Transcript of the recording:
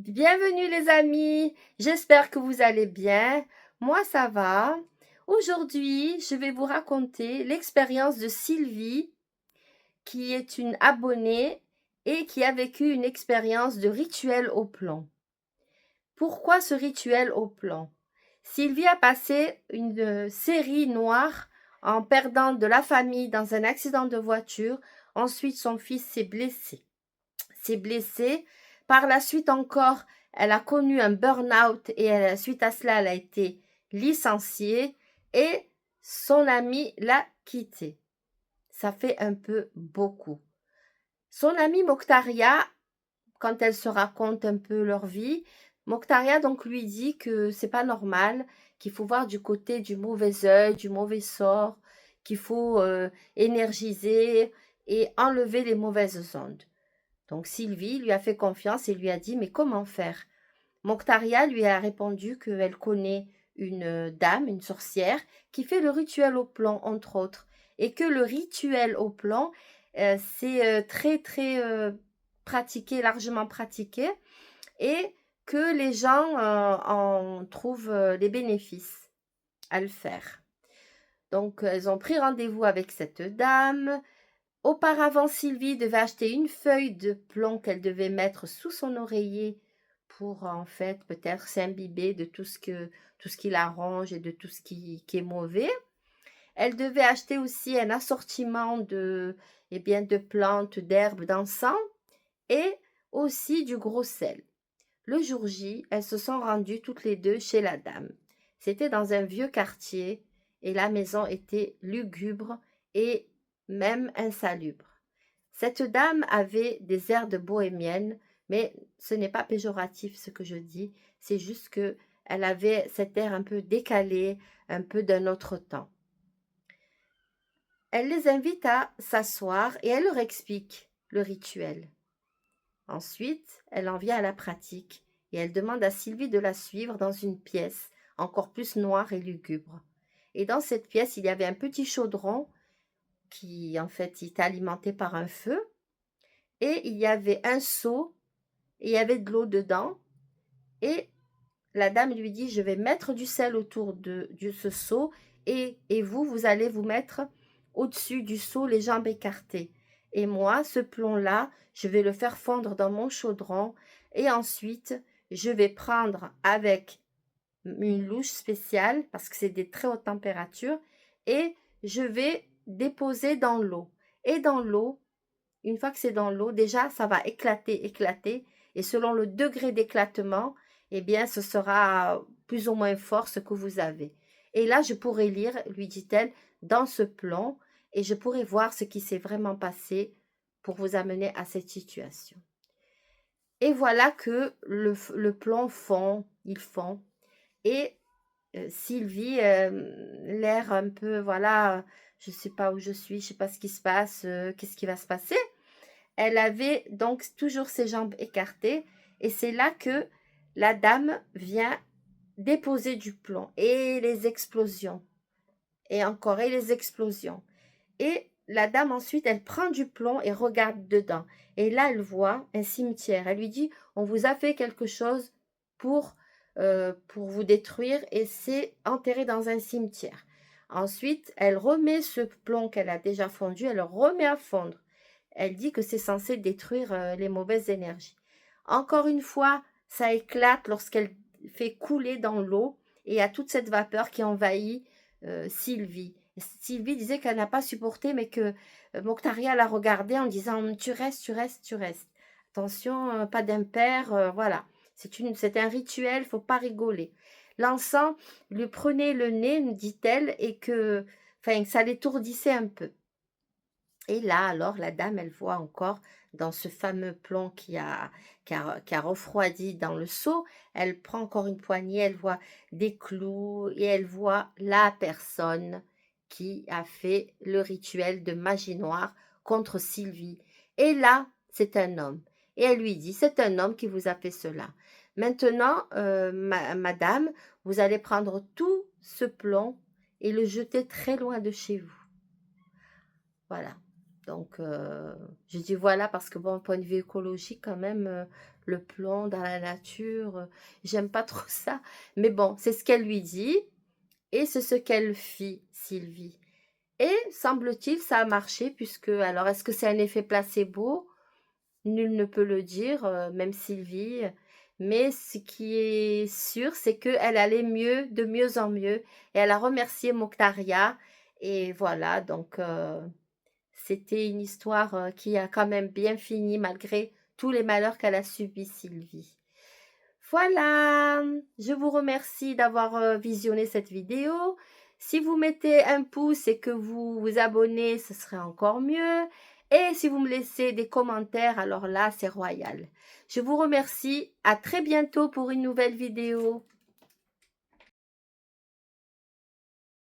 Bienvenue les amis, j'espère que vous allez bien. Moi ça va. Aujourd'hui, je vais vous raconter l'expérience de Sylvie, qui est une abonnée et qui a vécu une expérience de rituel au plomb. Pourquoi ce rituel au plomb? Sylvie a passé une série noire en perdant de la famille dans un accident de voiture. Ensuite, son fils s'est blessé. Par la suite encore, elle a connu un burn-out et suite à cela, elle a été licenciée et son ami l'a quittée. Ça fait un peu beaucoup. Son amie Mokhtaria, quand elle se raconte un peu leur vie, Mokhtaria donc lui dit que c'est pas normal, qu'il faut voir du côté du mauvais œil, du mauvais sort, qu'il faut énergiser et enlever les mauvaises ondes. Donc Sylvie lui a fait confiance et lui a dit: mais comment faire? Mokhtaria lui a répondu qu'elle connaît une dame, une sorcière, qui fait le rituel au plomb, entre autres, et que le rituel au plomb, c'est très très pratiqué, largement pratiqué, et que les gens en trouvent les bénéfices à le faire. Donc elles ont pris rendez-vous avec cette dame. Auparavant, Sylvie devait acheter une feuille de plomb qu'elle devait mettre sous son oreiller pour en fait peut-être s'imbiber de tout ce qui l'arrange et de tout ce qui est mauvais. Elle devait acheter aussi un assortiment de plantes, d'herbes, d'encens et aussi du gros sel. Le jour J, elles se sont rendues toutes les deux chez la dame. C'était dans un vieux quartier et la maison était lugubre et même insalubre. Cette dame avait des airs de bohémienne, mais ce n'est pas péjoratif ce que je dis, c'est juste que elle avait cet air un peu décalé, un peu d'un autre temps. Elle les invite à s'asseoir et elle leur explique le rituel. Ensuite, elle en vient à la pratique et elle demande à Sylvie de la suivre dans une pièce encore plus noire et lugubre. Et dans cette pièce, il y avait un petit chaudron qui, en fait, était alimenté par un feu et il y avait un seau et il y avait de l'eau dedans. Et la dame lui dit: je vais mettre du sel autour de ce seau et vous allez vous mettre au-dessus du seau, les jambes écartées. Et moi, ce plomb-là, je vais le faire fondre dans mon chaudron et ensuite, je vais prendre avec une louche spéciale parce que c'est des très hautes températures et je vais déposer dans l'eau. Et dans l'eau, une fois que c'est dans l'eau, déjà, ça va éclater. Et selon le degré d'éclatement, eh bien, ce sera plus ou moins fort ce que vous avez. Et là, je pourrais lire, lui dit-elle, dans ce plomb, et je pourrais voir ce qui s'est vraiment passé pour vous amener à cette situation. Et voilà que le plomb fond, il fond. Et Sylvie, l'air un peu, voilà, je ne sais pas où je suis, je ne sais pas ce qui se passe, qu'est-ce qui va se passer. Elle avait donc toujours ses jambes écartées et c'est là que la dame vient déposer du plomb et les explosions et encore et les explosions. Et la dame ensuite, elle prend du plomb et regarde dedans. Et là, elle voit un cimetière. Elle lui dit: on vous a fait quelque chose pour vous détruire et c'est enterré dans un cimetière. Ensuite, elle remet ce plomb qu'elle a déjà fondu, elle le remet à fondre. Elle dit que c'est censé détruire les mauvaises énergies. Encore une fois, ça éclate lorsqu'elle fait couler dans l'eau et il y a toute cette vapeur qui envahit Sylvie. Et Sylvie disait qu'elle n'a pas supporté, mais que Mokhtaria l'a regardée en disant: tu restes, tu restes, tu restes. Attention, pas d'impair, voilà. C'est un rituel, faut pas rigoler. L'encens lui prenait le nez, dit-elle, et que, enfin, ça l'étourdissait un peu. Et là, alors, la dame, elle voit encore dans ce fameux plomb qui a refroidi dans le seau, elle prend encore une poignée, elle voit des clous et elle voit la personne qui a fait le rituel de magie noire contre Sylvie. Et là, c'est un homme. Et elle lui dit: c'est un homme qui vous a fait cela. Maintenant, madame, vous allez prendre tout ce plomb et le jeter très loin de chez vous. Voilà. Donc, je dis voilà parce que bon, point de vue écologique quand même, le plomb dans la nature, j'aime pas trop ça. Mais bon, c'est ce qu'elle lui dit et c'est ce qu'elle fit, Sylvie. Et semble-t-il, ça a marché puisque, alors est-ce que c'est un effet placebo? Nul ne peut le dire, même Sylvie. Mais ce qui est sûr, c'est qu'elle allait mieux, de mieux en mieux. Et elle a remercié Mokhtaria. Et voilà, donc c'était une histoire qui a quand même bien fini malgré tous les malheurs qu'elle a subis, Sylvie. Voilà, je vous remercie d'avoir visionné cette vidéo. Si vous mettez un pouce et que vous vous abonnez, ce serait encore mieux. Et si vous me laissez des commentaires, alors là, c'est royal. Je vous remercie. À très bientôt pour une nouvelle vidéo.